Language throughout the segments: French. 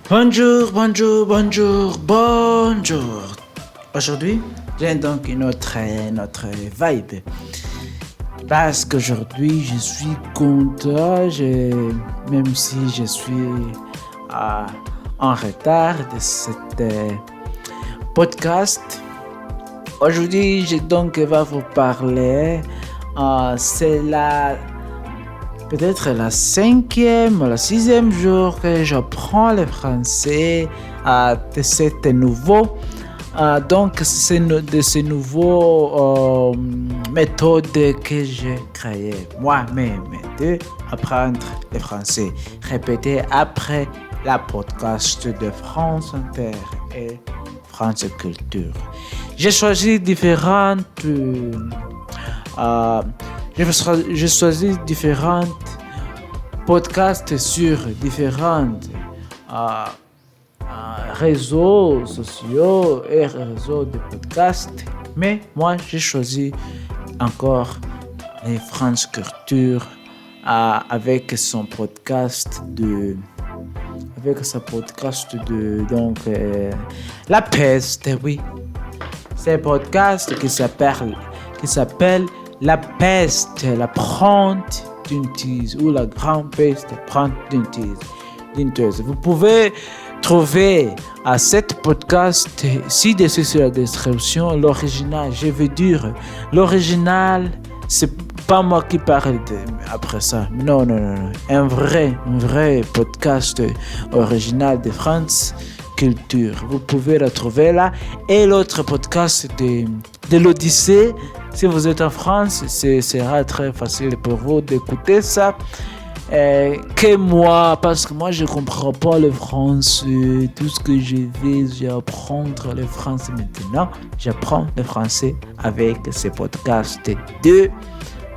Bonjour. Aujourd'hui, j'ai donc une autre vibe. Parce qu'aujourd'hui, je suis content, même si je suis en retard de cette podcast. Aujourd'hui, je donc va vous parler. C'est peut-être la 5e ou la 6e jour que j'apprends le français de cette nouveau. Donc, c'est de ces nouveaux méthodes que j'ai créées moi-même de apprendre le français. Répétez après la podcast de France Inter et France Culture. J'ai choisi différentes podcasts sur différents réseaux sociaux et réseaux de podcasts. Mais moi, j'ai choisi encore les France Culture avec son podcast de La Peste, oui. C'est un podcast qui s'appelle La Peste, la Prante d'une Tise ou la Grande Peste, Prante d'une Tise. Vous pouvez trouver à cette podcast ci-dessus sur la description l'original. Je veux dire, l'original, c'est pas moi qui parle après ça. Non. Un vrai podcast original de France Culture. Vous pouvez le trouver là. Et l'autre podcast de l'Odyssée, si vous êtes en France, ce sera très facile pour vous d'écouter ça. Que moi, parce que moi je comprends pas le français. Tout ce que je vais, j'apprendre le français maintenant. J'apprends le français avec ces podcasts de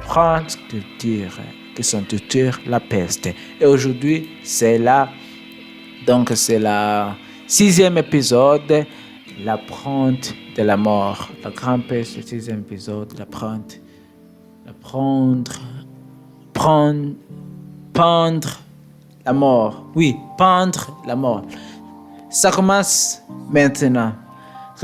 France Culture qui sont sur La Peste. Et aujourd'hui, c'est la 6e épisode, La Prante de la mort. La Grande Peste, le 6e épisode, pendre la mort. Oui, pendre la mort. Ça commence maintenant.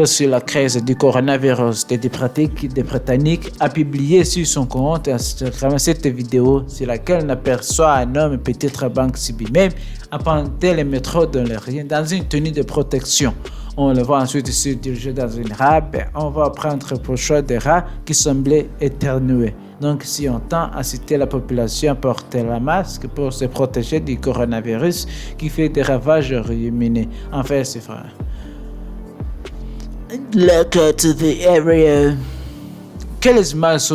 Sur la crise du coronavirus, des Britanniques a publié sur son compte Instagram cette vidéo sur laquelle on aperçoit un homme peut-être Banksy même apprenti le métro dans une tenue de protection. On le voit ensuite se diriger dans une rame. On va prendre pour choix des rats qui semblaient éternuer. Donc, si on tend à inciter la population à porter la masque pour se protéger du coronavirus qui fait des ravages au Royaume-Uni. En fait, c'est vrai. Look to the area. Quelles images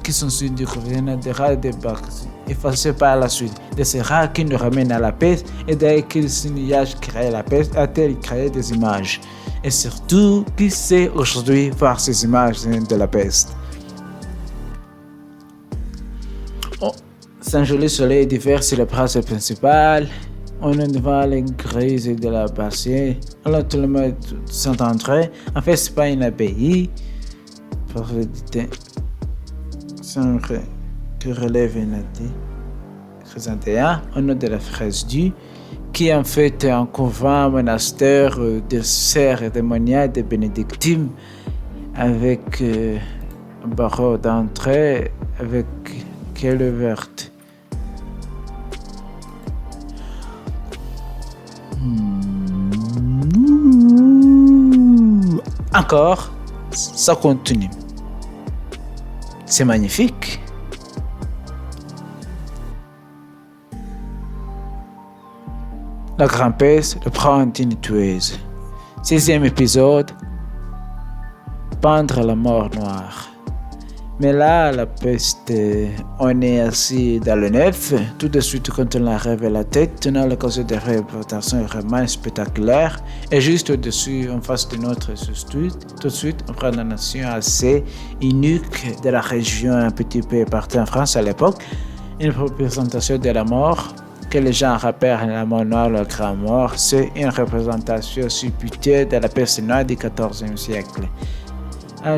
qui sont sur du coronavirus des rats de Banksy, effacées par la suite, de ces rats qui nous ramènent à la peste et d'ailleurs qu'ils signalent créer la peste, a-t-elle créé des images? Et surtout, qui sait aujourd'hui voir ces images de la peste? C'est un joli soleil d'hiver sur la place principale. On est devant les grises de la bassin. Alors tout le monde s'entendrait. En fait, c'est pas une abbaye. Pour l'éditer. C'est un que relève une année. Présenté au nom de la fraise du, qui en fait est un convent monastère de sœurs démoniaques de bénédictines avec un barreau d'entrée avec quelle verte. Encore, ça continue. C'est magnifique. La Grande Peste, le Prante d'une Tise. 6e épisode. Pendre la mort noire. Mais là, la peste, on est assis dans le neuf. Tout de suite, quand on enlève la tête, on a l'occasion de représentation vraiment spectaculaire. Et juste au-dessus, en face de notre studio, tout de suite, on prend la nation assez unique de la région, un petit peu partout en France à l'époque. Une représentation de la mort, que les gens rappellent la mort noire, la grande mort. C'est une représentation supputée de la peste noire du XIVe siècle.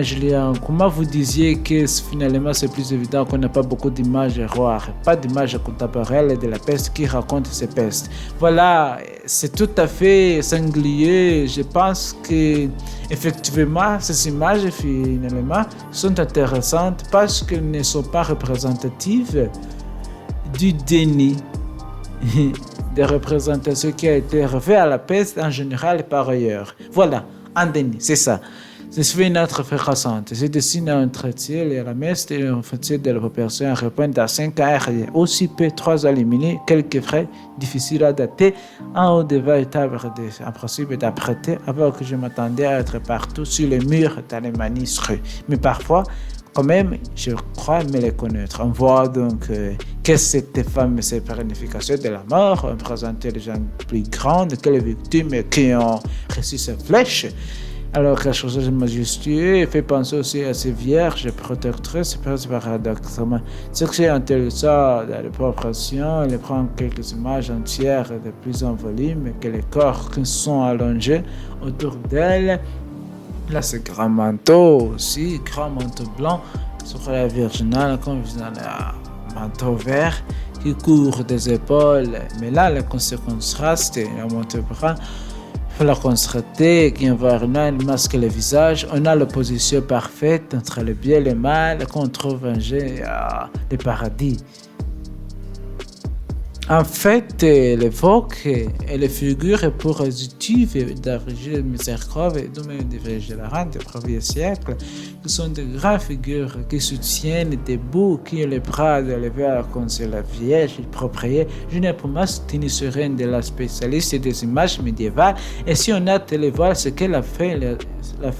Julien, comment vous disiez que finalement c'est plus évident qu'on n'a pas beaucoup d'images rares, pas d'images contemporaines de la peste qui racontent ces pestes. Voilà, c'est tout à fait singulier. Je pense que effectivement, ces images finalement sont intéressantes parce qu'elles ne sont pas représentatives du déni des représentations qui a été refait à la peste en général et par ailleurs. Voilà, un déni, c'est ça. Je fais une autre récente. Je dessine un traitier et la messe et un traitier de la population répondent à 5 R aussi peu 3 éliminés, quelques frais difficiles à dater, un haut de véritable impossible d'apprêter, alors que je m'attendais à être partout sur les murs dans les manuscrits. Mais parfois, quand même, je crois me les connaître. On voit donc que cette femme, cette planification de la mort, on présentait les gens plus grandes que les victimes qui ont reçu ces flèches. Alors quelque chose de majestueux fait penser aussi à ces vierges protectrices, paradoxalement. Ce qui est intéressant dans les proportions, elle prend quelques images entières de plus en volume que les corps qui sont allongés autour d'elle. Là, c'est grand manteau aussi, grand manteau blanc sur la virginale, comme un manteau vert qui couvre des épaules. Mais là, le contraste, le manteau brun, il faut la constater qu'il y a un masque le visage. On a l'opposition parfaite entre le bien et le mal qu'on trouve en le paradis. En fait, l'évoque et les figures positives d'Argile Miséricorde et de Végélarant du 1er siècle, qui sont de grandes figures qui soutiennent debout, qui ont les bras élevés comme c'est la Vierge propriée. Julien Pumas, serait de la spécialiste des images médiévales, et si on a les voir, c'est qu'elle a fait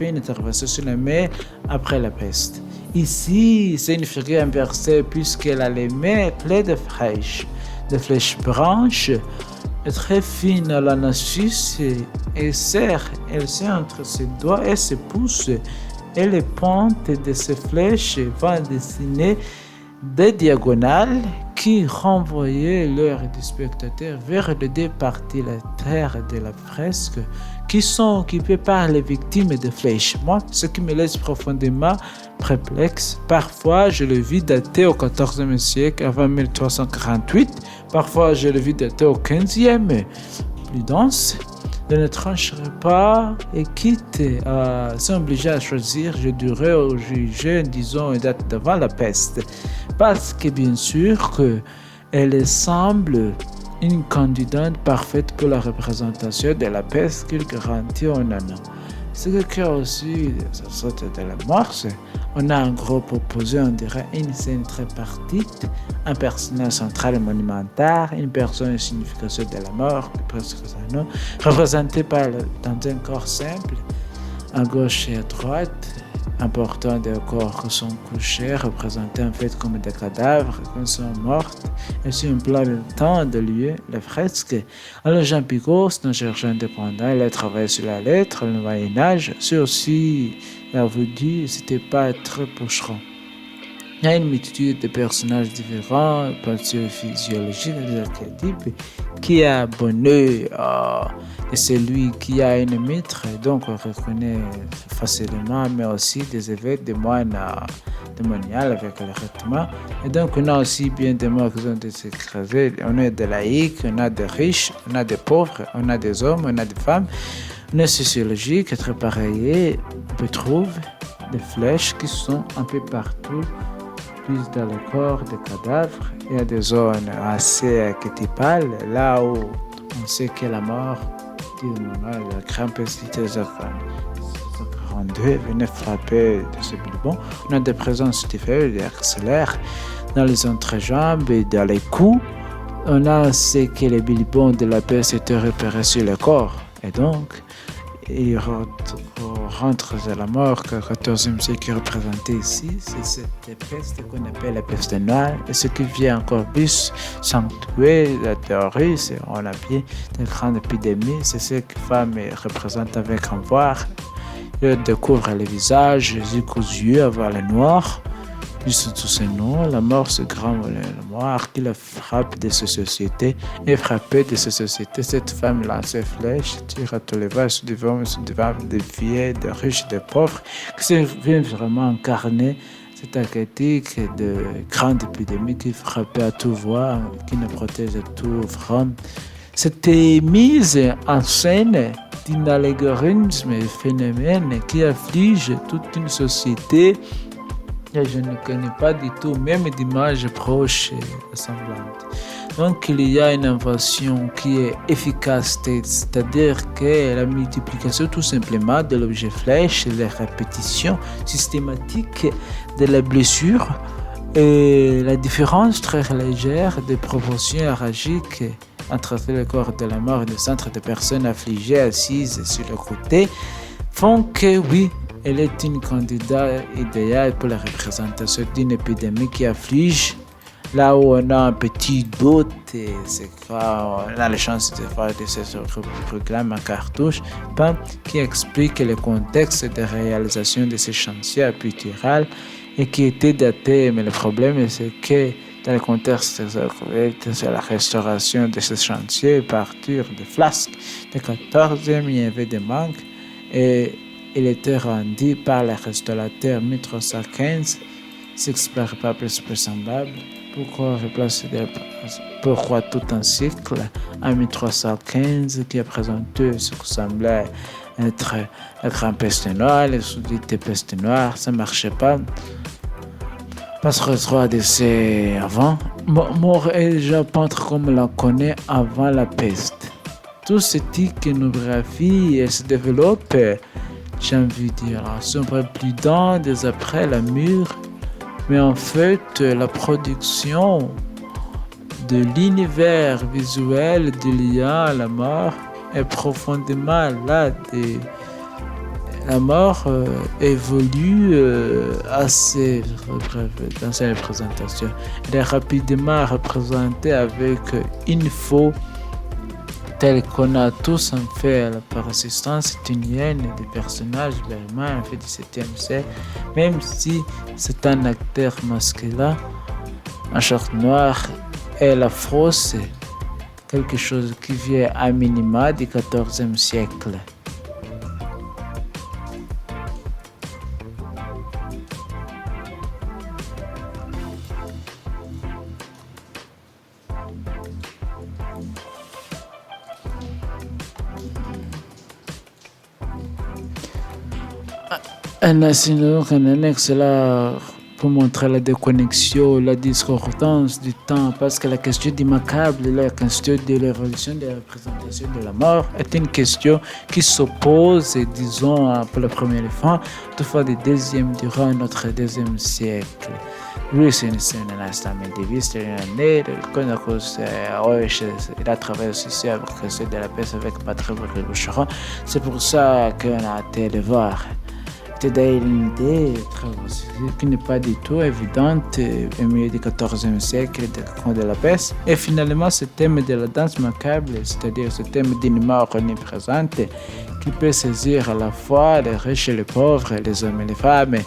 une intervention sur la mer après la peste. Ici, c'est une figure inversée puisqu'elle a les mains pleines de flèches blanches, très fines à la narcisse, et serre entre ses doigts et ses pouces, et les pointes de ces flèches vont dessiner des diagonales qui renvoyaient l'œil du spectateur vers les deux parties latérales de la fresque qui sont occupées par les victimes de flèches. Moi, ce qui me laisse profondément perplexe, parfois je le vis daté au XIVe siècle avant 1348, parfois je le vis daté au XVe, plus dense. Je ne trancherai pas et quitte sont obligés à choisir, je dirais au juge, disons, une date d'avant la peste. Parce que bien sûr elle semble une candidate parfaite pour la représentation de la peste qu'il garantit en un an. Ce qui crée aussi cette sorte de la morse. On a un groupe opposé, on dirait une scène très partite, un personnage central et monumental, une personne et signification de la mort, presque un nom, représenté dans un corps simple, à gauche et à droite, important des corps qui sont couchés, représentés en fait comme des cadavres qui sont morts, et sur un plan de temps de lieu, les fresques. Alors Jean Picot, c'est un chercheur indépendant, il a travaillé sur la lettre, le Moyen-Âge, c'est aussi, il a dit, c'était pas très pocheron. Il y a une multitude de personnages différents, parties physiologiques des archétypes, qui a bon œil et celui qui a une mitre, donc on reconnaît facilement, mais aussi des évêques, des moines démoniales avec le règlement. Et donc on a aussi bien des morts qui ont été écrasés, on a des laïcs, on a des riches, on a des pauvres, on a des hommes, on a des femmes. On a sociologique, très pareil, on peut trouver des flèches qui sont un peu partout, plus dans le corps des cadavres. Il y a des zones assez archétypales, là où on sait que la mort, la grande peste de 1942 venait frapper de ce bilbon. On a des présences différentes, des accélères dans les entrejambes et dans les coups. On a ce que les bilbons de la peste étaient repérés sur le corps. Et donc, il rentre à la mort que le XIVe siècle est représenté ici, c'est cette peste qu'on appelle la peste noire. Et ce qui vient encore plus sanctuer la théorie, c'est on a bien des grandes épidémies, c'est ce que les femmes représentent avec un voile. Ils découvrent le visage jusqu'aux yeux, avoir le noir. Plus tous ces noms, la mort se grand noir qui la frappe de ces sociétés et frappée de ces sociétés, cette femme lance ses flèches, tire à tous les vaches devant des vieux, des riches, des pauvres, qui viennent vraiment incarner cette archétype de grande épidémie qui frappe à tout voir, qui ne protège tout front. C'était mise en scène d'un algorithme phénomène qui afflige toute une société et je ne connais pas du tout, même d'images proches et ressemblantes. Donc il y a une invention qui est efficace, c'est-à-dire que la multiplication tout simplement de l'objet flèche, la répétition systématique de la blessure et la différence très légère des proportions hiérarchiques entre le corps de la mort et le centre de personnes affligées assises sur le côté font que oui, elle est une candidate idéale pour la représentation d'une épidémie qui afflige. Là où on a un petit doute, c'est quand on a la chance de faire de ce programme en cartouche, qui explique le contexte de réalisation de ce chantier apictural et qui était daté. Mais le problème, c'est que dans le contexte de la restauration de ce chantier, à partir de flasques de 14e, il y avait des manques et il était rendu par le restaurateur 1315, s'explique pas plus semblable. Pourquoi tout un cycle en 1315 qui a présenté ce qui semblait être la grande peste noire, les sous-dites peste noire, ça ne marchait pas. Parce que 3 décès avant, mort est déjà peintre comme on la connaît avant la peste. Tout ce type d'iconographie se développe, j'ai envie de dire, sont plus d'un des après la mûre. Mais en fait, la production de l'univers visuel du lien à la mort est profondément là. La mort évolue assez dans sa représentation. Elle est rapidement représentée avec une faux telle qu'on a tous en fait la persistance tunienne des personnages vraiment en fait du 7e siècle, même si c'est un acteur masculin en short noir et la fausse quelque chose qui vient à minima du 14e siècle. Un annexe là pour montrer la déconnexion, la discordance du temps, parce que la question du macabre, la question de l'évolution de la représentation de la mort est une question qui s'oppose, disons, pour la première fois, toutefois des deuxièmes durant notre 2e siècle. Lui, c'est un instant médiéviste, il a travaillé aussi avec le question de la peste avec Patrick Boucheron. C'est pour ça qu'on a été le voir. C'est une idée qui n'est pas du tout évidente au milieu du 14e siècle de la peste. Et finalement, ce thème de la danse macabre, c'est-à-dire ce thème d'une mort omniprésente qui peut saisir à la fois les riches et les pauvres, les hommes et les femmes,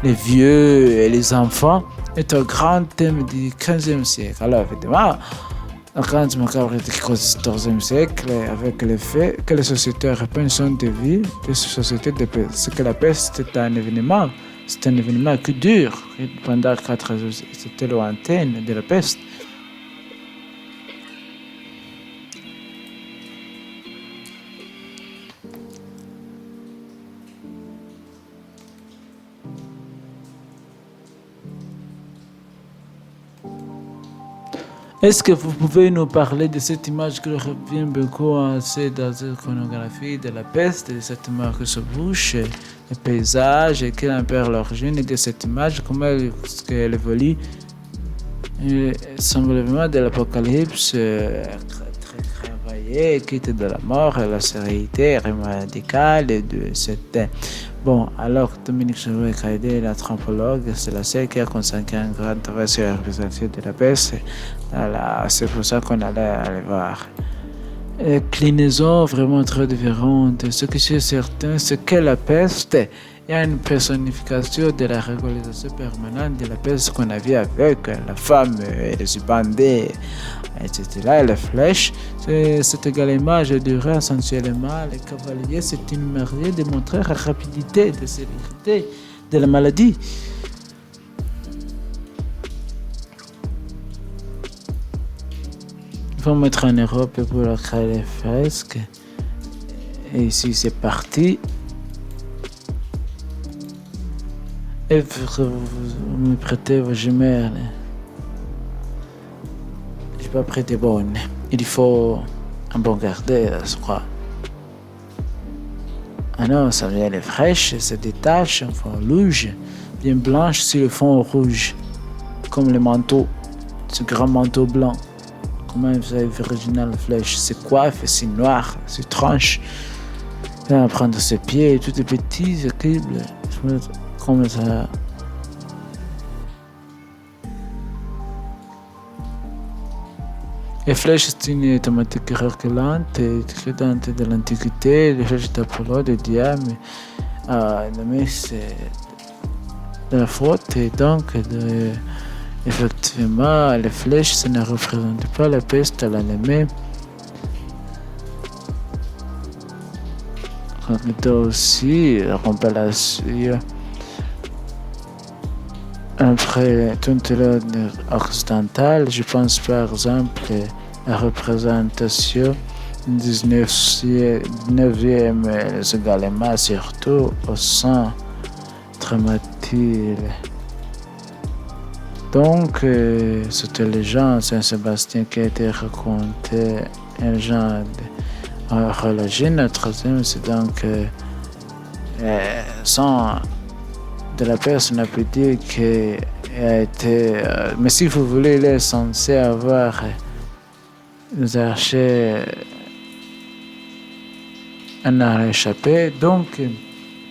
les vieux et les enfants, est un grand thème du 15e siècle. Alors évidemment, la grande macabre du 14e siècle, avec le fait que les sociétés européennes sont devenues des sociétés de paix. Ce que la peste est un événement qui dure pendant 4 jours. C'était lointaine de la peste. Est-ce que vous pouvez nous parler de cette image qui revient beaucoup dans l'iconographie de la peste, de cette mort qui se bouche, le paysage, et quelle est l'origine de cette image, comment elle évolue, semblement de l'apocalypse, très travaillé, quitte de la mort, la sérénité radicale de cette... Bon, alors Dominique Chevrolet-Caïdé, l'anthropologue, c'est la seule qui a consacré un grand travail sur la représentation de la peste. C'est pour ça qu'on allait aller voir. Clinaison vraiment très différente. Ce qui est certain, c'est que la peste est une personnification de la régularisation permanente de la peste qu'on a vu avec la femme et les bandés, etc. Et la flèche, c'est également, je dirais essentiellement, les cavaliers, c'est une manière de montrer la rapidité, la sévérité de la maladie. faut mettre en Europe pour créer les fresques. Et ici c'est parti. Et vous me prêtez vos jumelles. Je n'ai pas prêté bonne. Il faut un bon garder, je crois. Ah non, ça vient les fraîches, ça détache en fond rouge, bien blanche sur le fond rouge, comme le manteau, ce grand manteau blanc. Comment vous avez vu original flèche, c'est coiffe, c'est noir, c'est tranche. On va prendre ses pieds, tout est petit, c'est terrible. Comme ça. Les flèches, c'est une thématique reculante, crédente de l'Antiquité, les flèches d'Apollo, de Diane, mais c'est de la faute, et donc, effectivement, les flèches, ça ne représente pas la peste à l'ennemi. On a aussi la compilation. Après, toute l'ordre occidental, je pense par exemple à la représentation du 19e, également surtout au sang traumatique. Donc, cette légende Saint-Sébastien qui a été racontée, une légende religieuse, la troisième, c'est donc sans de la personne a pu dire qu'il a été... mais si vous voulez, il est censé avoir nous archer un arrêt échappé. Donc,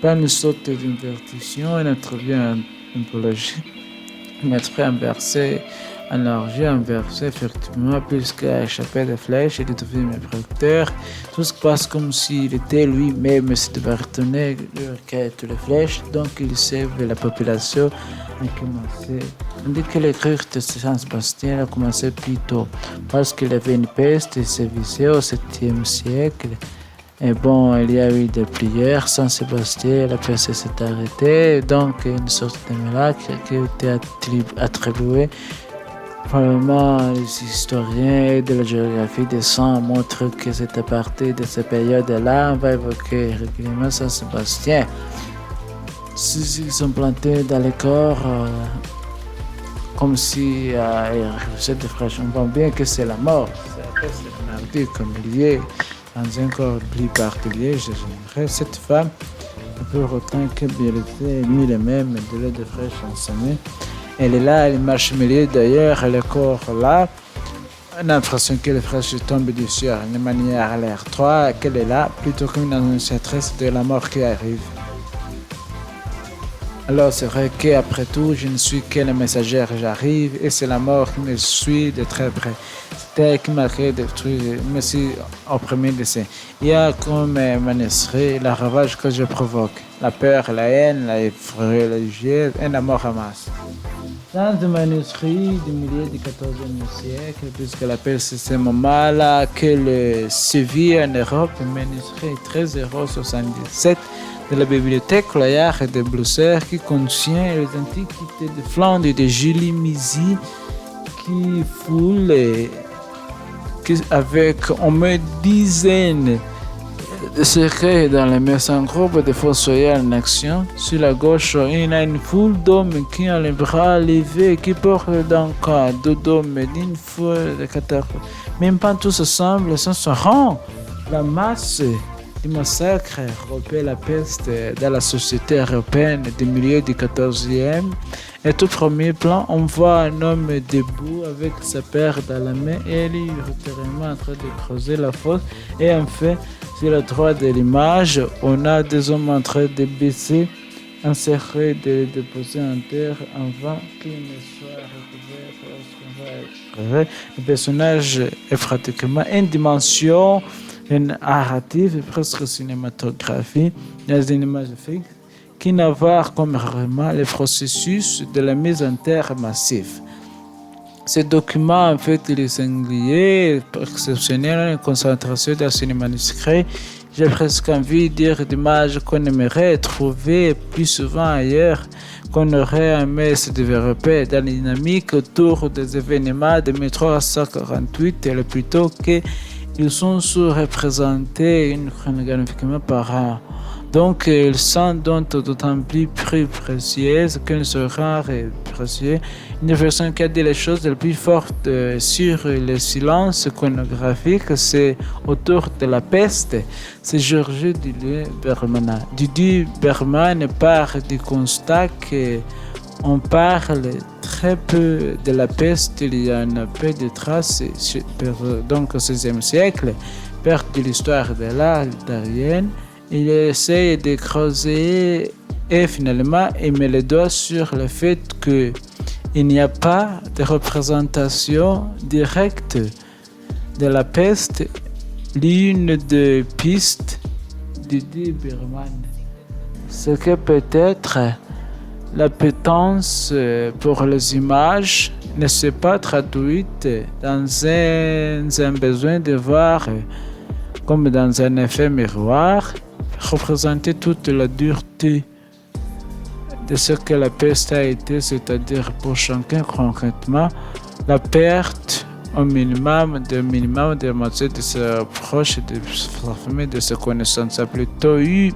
pas une sorte d'inversion, il a trouvé un apologie. Il a trouvé un verset, un orgie, un verset, effectivement, puisqu'il a échappé des flèches, il est devenu un protecteur. Tout se passe comme s'il était lui-même, se devait retourner toutes les flèches, donc il sauve la population. A commencé. On dit que l'écriture de Saint-Sébastien a commencé plus tôt, parce qu'il avait une peste et sévissait au 7e siècle. Et bon, il y a eu des prières, Saint-Sébastien, la peste s'est arrêtée, donc une sorte de miracle qui a été attribué. Probablement, les historiens de la géographie des sangs montrent que c'est à partir de cette période-là, on va évoquer régulièrement Saint-Sébastien. S'ils sont plantés dans les corps, comme si il refusait de fraîche, on voit bien que c'est la mort. C'est la maladie comme liée dans un corps plus particulier. J'aimerais cette femme, pour autant que bien était lui le même de l'eau de fraîche ensemble. Elle est là, elle marche au milieu d'ailleurs, le corps là. On a l'impression que le fraîche tombe dessus de manière aléatoire, qu'elle est là, plutôt qu'une annonciatrice de la mort qui arrive. Alors c'est vrai qu'après tout, je ne suis que le messager, j'arrive et c'est la mort qui me suit de très près. C'est elle qui m'a créé détruire, mais c'est au premier décès. Il y a comme manuscrit le ravage que je provoque, la peur, la haine, la effroi religieuse et la mort en masse. Dans le manuscrit du milieu du XIVe siècle, puisque la peste c'est ce moment-là que le sévit en Europe, le manuscrit 1377 de la bibliothèque royale de Bruxelles qui contient les antiquités de Flandre et de Julie Misi qui foule avec au moins dizaines de secrets dans les maisons groupes de fossoyeurs en action. Sur la gauche, il y a une foule d'hommes qui ont les bras levés, qui portent donc deux hommes d'une foule de 14. Même pas tous ensemble, ce seront la masse du massacre européen, la peste dans la société européenne du milieu du XIVe. Et tout premier plan, on voit un homme debout avec sa paire dans la main et lui littéralement en train de creuser la fosse. Et en fait, sur la droite de l'image, on a des hommes en train de baisser, enserrés de les déposer en terre avant qu'ils ne soient recouverts. Le personnage est pratiquement une dimension narrative, presque cinématographique, dans une image fixe, qui n'a voir comme vraiment le processus de la mise en terre massive. Ce document, en fait, il est singulier, exceptionnel, une concentration dans ce manuscrit. J'ai presque envie de dire d'images qu'on aimerait trouver plus souvent ailleurs, qu'on aurait aimé se développer dans la dynamique autour des événements de 1348, et plutôt qu'ils sont sous-représentés chronologiquement par an. Donc, ils sont donc d'autant plus précieuses qu'elles seront précieuses. Une personne qui a dit les choses les plus fortes sur le silence chronographique, c'est autour de la peste. C'est Georges Duby-Berman. Duby-Berman part du constat qu'on parle très peu de la peste. Il y a un peu de traces, donc au XVIe siècle, perte de l'histoire de l'art italienne. Il essaie de creuser et finalement il met le doigt sur le fait qu'il n'y a pas de représentation directe de la peste. L'une des pistes de Duby-Berman, c'est que peut-être l'appétence pour les images ne s'est pas traduite dans un besoin de voir comme dans un effet miroir, représenter toute la dureté de ce que la peste a été, c'est-à-dire pour chacun concrètement, la perte au minimum de la moitié de ses proches et de sa famille, de ses connaissances. A plutôt eu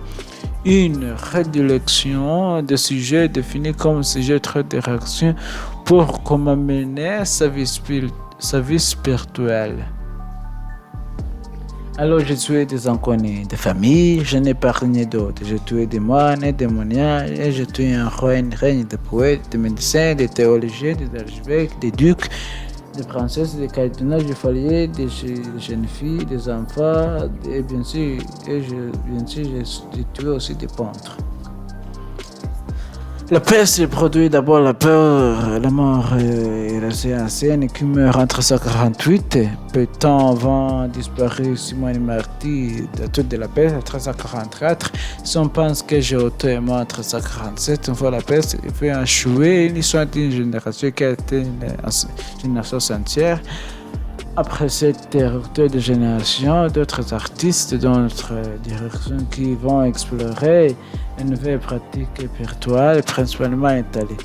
une rédilection de sujets définis comme sujet de réaction pour comment mener sa vie spirituelle. Alors j'ai tué des inconnus de famille, je n'ai pas rien d'autre. J'ai tué des moines, des démoniaques, et j'ai tué un règne de poètes, de médecins, de théologiens, des archevêques, des ducs, des princesses, des cardinaux, des foliers, des jeunes filles, des enfants, et bien sûr, j'ai tué aussi des peintres. La peste produit d'abord la peur, la mort est assez ancienne qui meurt en 1348. Peu de temps avant disparaît Simone Marty, dateur de la peste, en 1344. Si on pense que Giotto est mort en 1347, une fois la peste, il fait échouer l'histoire d'une génération qui a été une génération entière. Après cette rupture de génération, d'autres artistes, d'autres directions qui vont explorer une nouvelle pratique spirituelle, principalement en Italie.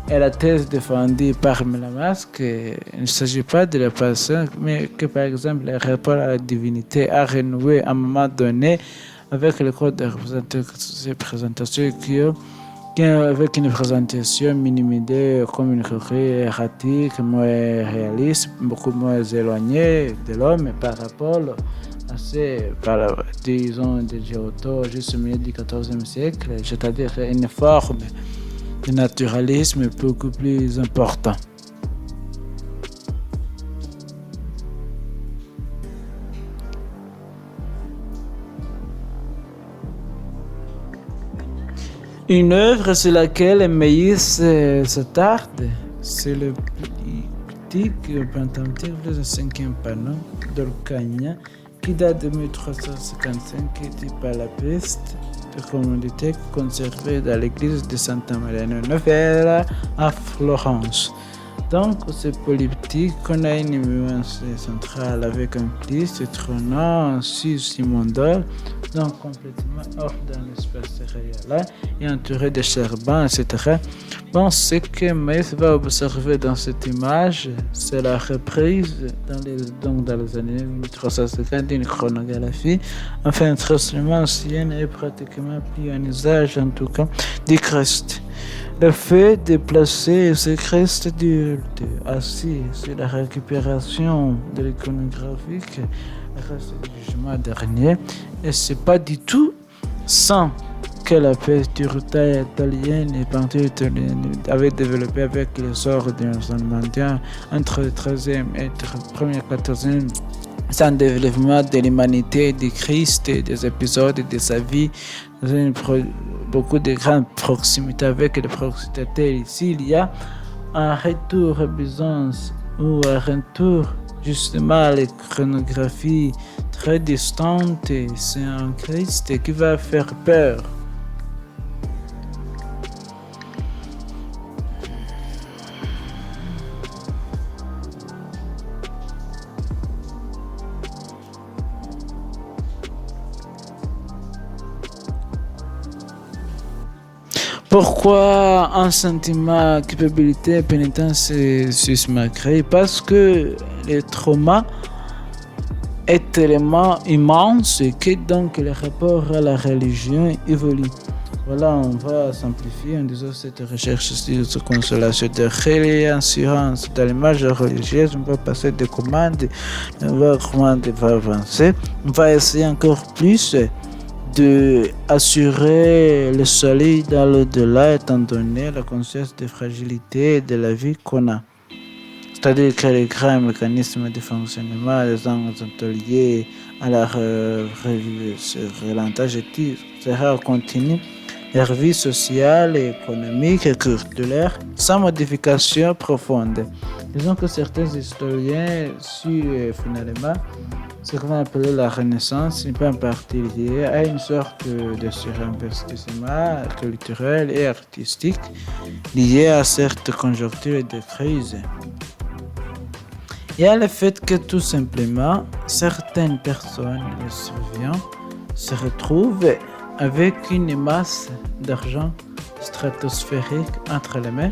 Et la thèse défendue par Melamast, qu'il ne s'agit pas de la personne, mais que par exemple le rapport à la divinité a renoué à un moment donné avec le code de représentation qui avec une présentation minimalisée, comme une coquille erratique, moins réaliste, beaucoup moins éloignée de l'homme par rapport disons, de Giotto jusqu'au milieu du XIVe siècle, c'est-à-dire une forme de naturalisme beaucoup plus important. Une œuvre sur laquelle Meïs s'attarde, c'est le petit pentamental du 5e panneau d'Orcagna, qui date de 1355, qui était par la peste de communauté conservée dans l'église de Santa Maria Novella à Florence. Donc, c'est polyptyque qu'on a une nuance centrale avec un Christ trônant sur Simon d'or, donc complètement hors dans l'espace réel et entouré de charbon, etc. Bon, ce que Meïs va observer dans cette image, c'est la reprise dans les années 1350 d'une chronographie, enfin un instrument ancien et pratiquement plus en usage en tout cas, du Christ. Le fait de placer ce Christ assis sur la récupération de l'iconographie reste le jugement dernier, et c'est pas du tout sans que la peinture italienne et peinture italienne avait développé avec l'essor de l'enseignement entre le 13e et le 1er et 14e. C'est un développement de l'humanité, du Christ, des épisodes de sa vie, beaucoup de grandes proximités avec les proximité. Ici, il y a un retour à Byzance ou un retour justement à la chronographie très distante. C'est un Christ qui va faire peur. Pourquoi un sentiment de culpabilité et pénitence se crée? Parce que le trauma est tellement immense que donc le rapport à la religion évolue. Voilà, on va simplifier en disant cette recherche de consolation, de réassurance dans l'image religieuse. On va passer des commandes, on va avancer. On va essayer encore plus de assurer le soleil dans l'au-delà étant donné la conscience de fragilité de la vie qu'on a. C'est-à-dire que les grands mécanismes de fonctionnement des ateliers à la relantage sera continu, leur vie sociale, économique et culturelle sans modification profonde. Disons que certains historiens suivent finalement ce qu'on va appeler la Renaissance, n'est pas en partie liée à une sorte de surinvestissement culturel et artistique lié à cette conjoncture de crise. Et à le fait que tout simplement, certaines personnes, les survivants, se retrouvent avec une masse d'argent stratosphérique entre les mains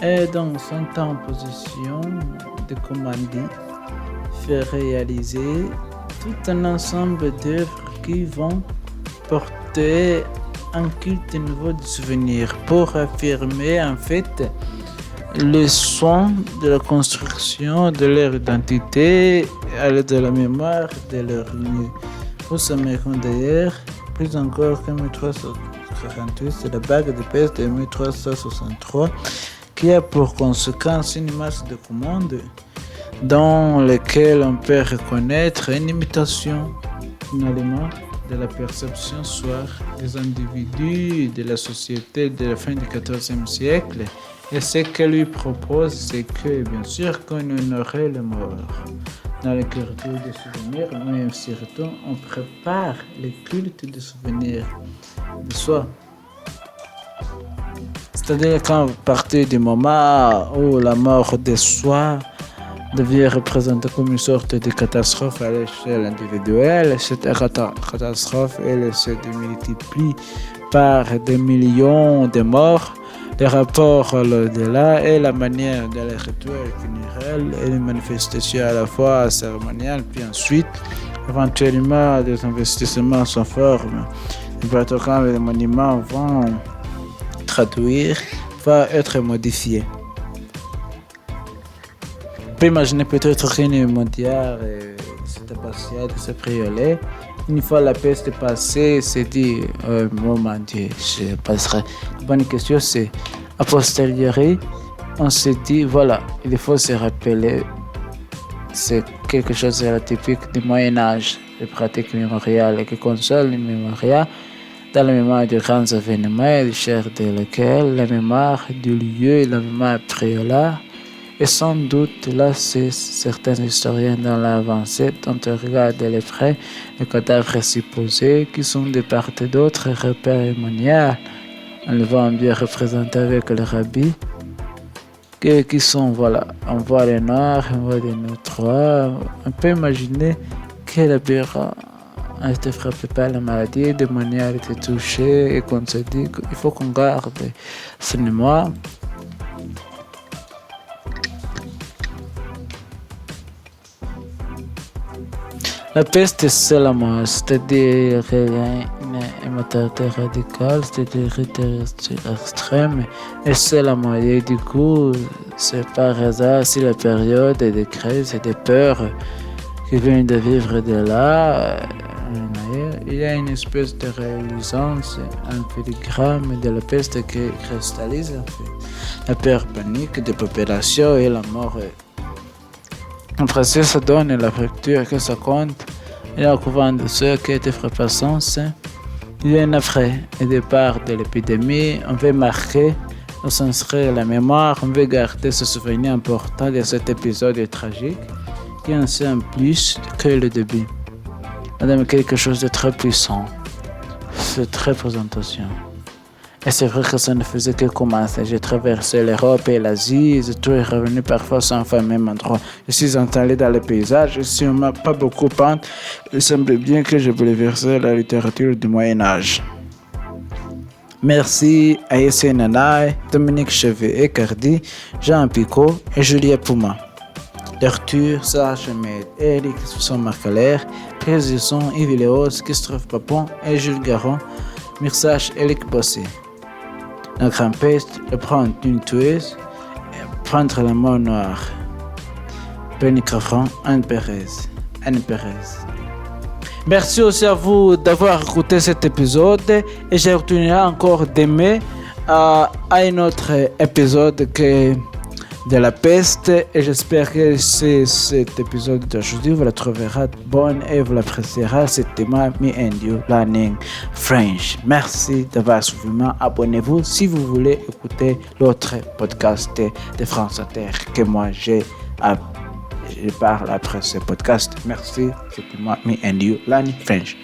et donc sont en position de commander, faire réaliser tout un ensemble d'œuvres qui vont porter un culte nouveau de souvenirs pour affirmer en fait le soin de la construction de leur identité à l'aide de la mémoire de leur lieu. Pour s'américains d'ailleurs, plus encore que 1348, c'est la bague de peste de 1363 qui a pour conséquence une masse de commandes dans lesquelles on peut reconnaître une imitation finalement de la perception soit des individus de la société de la fin du XIVe siècle. Et ce qu'elle lui propose, c'est que bien sûr qu'on honorait les morts dans les cultures des souvenirs, mais surtout on prépare les cultes des souvenirs de soi. C'est-à-dire qu'à partir du moment où la mort de soi devient représentée comme une sorte de catastrophe à l'échelle individuelle, cette catastrophe elle se multiplie par des millions de morts. Les rapports à l'au-delà et la manière de les rituels funéraires et les manifestations à la fois cérémoniales, puis ensuite, éventuellement, des investissements sans forme. Quand les monuments vont traduire, va être modifié. On peut imaginer peut-être qu'une mondiale s'est passée de ce priolet. Une fois la peste passée, c'est dit, oh mon Dieu, je passerai. La bonne question, c'est, a posteriori, on s'est dit, voilà, il faut se rappeler, c'est quelque chose de typique du Moyen-Âge, les pratiques mémoriales qui consolent les mémoriales dans la mémoire de grands événements et de chair de lesquels la mémoire du lieu et la mémoire préolare. Et sans doute, là, c'est certains historiens dans l'avancée dont on regarde les près, les cadavres supposés qui sont de part et d'autre repères moniales. On le voit bien représenté avec le rabbi, qui sont, voilà, on voit les noirs, on voit les neutres. On peut imaginer que le bureau a été frappé par la maladie, de manière a été touché et qu'on se dit qu'il faut qu'on garde ce mémoire. La peste, c'est la mort, c'est-à-dire qu'il y a une mortalité radicale, c'est-à-dire extrême, et c'est la mort. Et du coup, c'est par hasard si la période de crise et de peur qui vient de vivre de là, il y a une espèce de réalisance, un filigrane de la peste qui cristallise en fait la peur panique des populations et la mort. En principe, ça donne la fracture que ça compte et la couvent de ceux qui étaient frappés sens. Il y a un après et départ de l'épidémie. On veut marquer, on s'inscrire la mémoire, on veut garder ce souvenir important de cet épisode tragique qui en sait un plus que le début. Madame, quelque chose de très puissant, cette représentation. Et c'est vrai que ça ne faisait que commencer. J'ai traversé l'Europe et l'Asie, tout est revenu parfois sans fin même endroit. Je suis entalé dans les paysages, si on m'a pas beaucoup peint, il semble bien que j'ai bouleversé la littérature du Moyen-Âge. Merci à Yassine Nanaï, Dominique Chevet-Ecardi, Jean Picot et Julia Pouma. Lecture, Sarah Chemed, Eric Marcalaire, prise de son, Yves Léos, Christophe Papon et Jules Garon, mixage Eric Bossé. La grande peste, le prendre d'une tueuse et prendre la mort noire. Benny Crafron, Anne Perez. Merci aussi à vous d'avoir écouté cet épisode et j'ai retenu encore d'aimer à un autre épisode de la peste et j'espère que cet épisode d'aujourd'hui vous le trouverez bon et vous l'apprécierez. C'était moi, Me and You Learning French. Merci d'avoir suivi. Abonnez-vous si vous voulez écouter l'autre podcast de France Inter que moi je parle après ce podcast. Merci, c'était moi, Me and You Learning French.